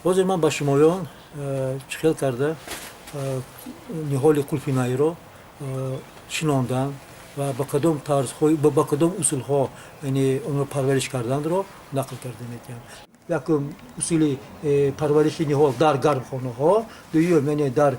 O zaman با شمایان چخیل کرده نهال قلپینایی رو شناندن و با کدام طرزهای با کدام اصول ها یعنی اون رو پرورش کردن رو نقل کرده میگم. یکم اصول پرورش نهال در گرمخانه ها، دوم یعنی در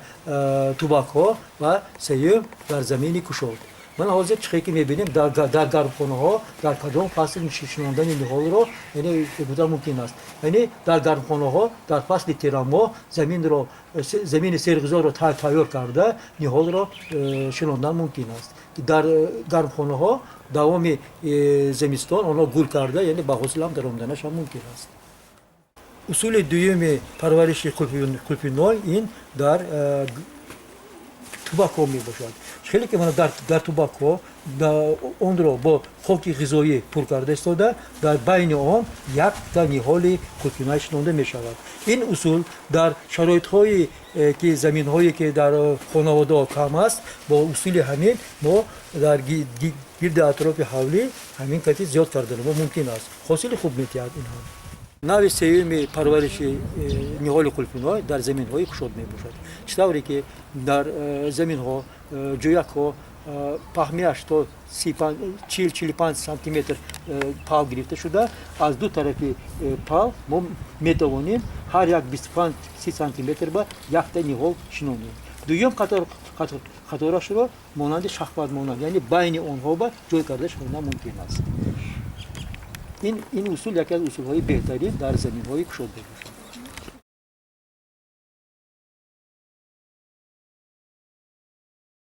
توبک ها و سوم در زمین کشاد. من حاضر چیزی که میبینیم در گرمخانه ها در کدام فصل شناندن نهال رو یعنی بودن ممکن است. یعنی در گرمخانه ها در فصل تیرما زمین سرگزار رو تیار کرده نهال رو شناندن ممکن است. در گرمخانه ها دوام زمستان آنها گل کرده یعنی به حاصل هم در آمدنش هم ممکن است. اصول دوم پرورش قلپینای این در توبک ها می باشد. خیلی که من در توبک ها اون را با خاک غذایی پر کرده استاده در بین آن یک تا نهال قلپینای شنانده می شود. این اصول در شرایط هایی که زمین هایی که در خانواده کم است با اصول همین ما در گرد اطراف حولی همین کتی زیاد کردن ما ممکن است. حاصل خوب میتید اینها. نوع سوم پرورش نهال قلپینای در زمین های کشاد می باشد. چطوری که در زمین ها جویک ها پهمیش تا 40-45 سانتی متر پاو گرفته شده از دو طرف پاو ما میتوانیم هر یک 25-30 سانتی متر با یک تا نهال شنونیم. دوم قطارش رو مانند شخبت مانند یعنی بین آنها با جای کرده شدن ممکن است. این اصول یکی از اصول های بهتری در زمین های کشاده باشد.